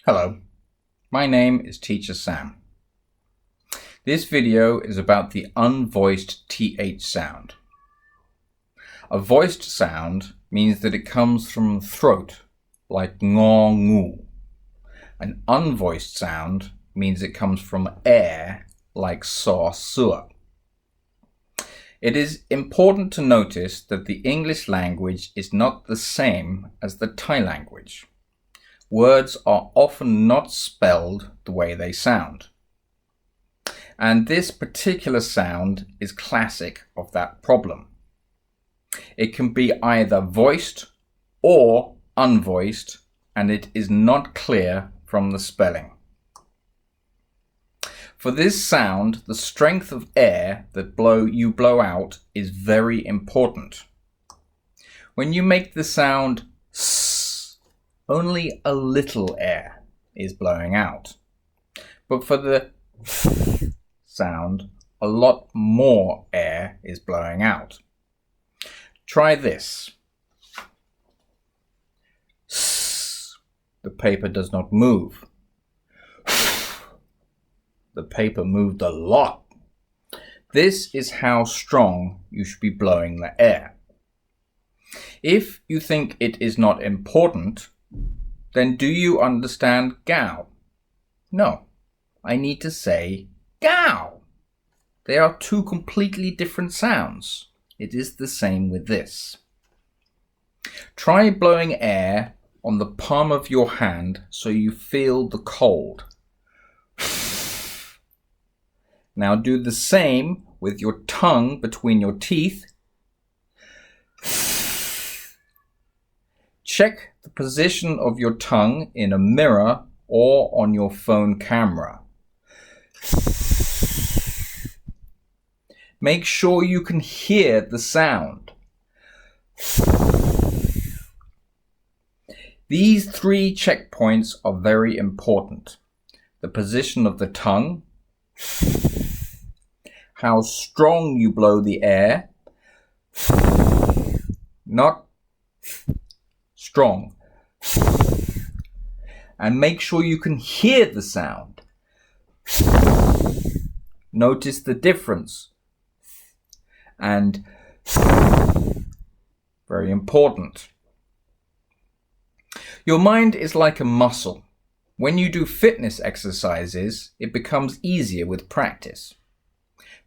Hello, my name is Teacher Sam. This video is about the unvoiced TH sound. A voiced sound means that it comes from throat, like ngor ngu. An unvoiced sound means it comes from air, like saw sur. It is important to notice that the English language is not the same as the Thai language. Words are often not spelled the way they sound. And this particular sound is classic of that problem. It can be either voiced or unvoiced, and it is not clear from the spelling. For this sound, the strength of air that you blow out is very important. When you make the sound s, only a little air is blowing out. But for the sound, a lot more air is blowing out. Try this. The paper does not move. The paper moved a lot. This is how strong you should be blowing the air. If you think it is not important, then do you understand gao? No, I need to say gao. They are two completely different sounds. It is the same with this. Try blowing air on the palm of your hand so you feel the cold. Now do the same with your tongue between your teeth. Check the position of your tongue in a mirror or on your phone camera. Make sure you can hear the sound. These three checkpoints are very important. The position of the tongue, how strong you blow the air, not strong, and make sure you can hear the sound. Notice the difference, and very important. Your mind is like a muscle. When you do fitness exercises, it becomes easier with practice.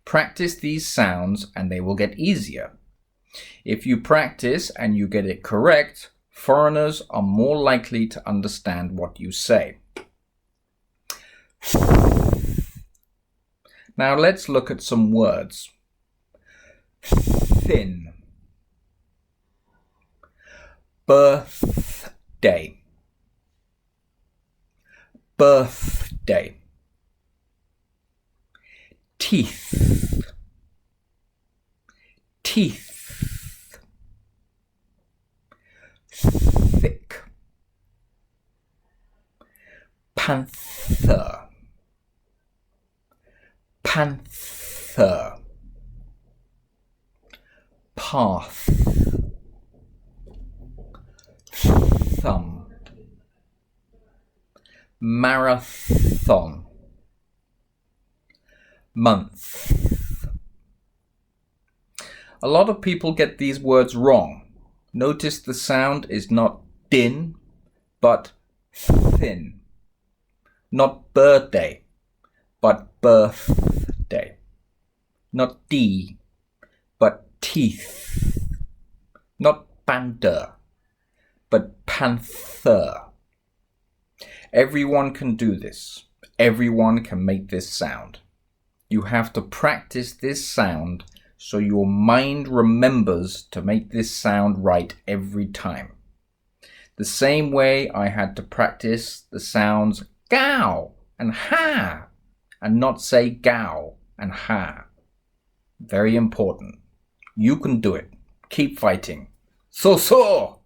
Practice these sounds and they will get easier. If you practice and you get it correct, foreigners are more likely to understand what you say. Now let's look at some words. Thin. Birthday. Birthday. Teeth. Teeth. Thick. Panther. Panther. Path. Thumb. Marathon. Month. A lot of people get these words wrong. Notice the sound is not din, but thin. Not birthday, but birthday. Not D, but teeth. Not panther, but panther. Everyone can do this. Everyone can make this sound. You have to practice this sound so your mind remembers to make this sound right every time. The same way I had to practice the sounds gao and ha and not say gao and ha. Very important. You can do it. Keep fighting. So.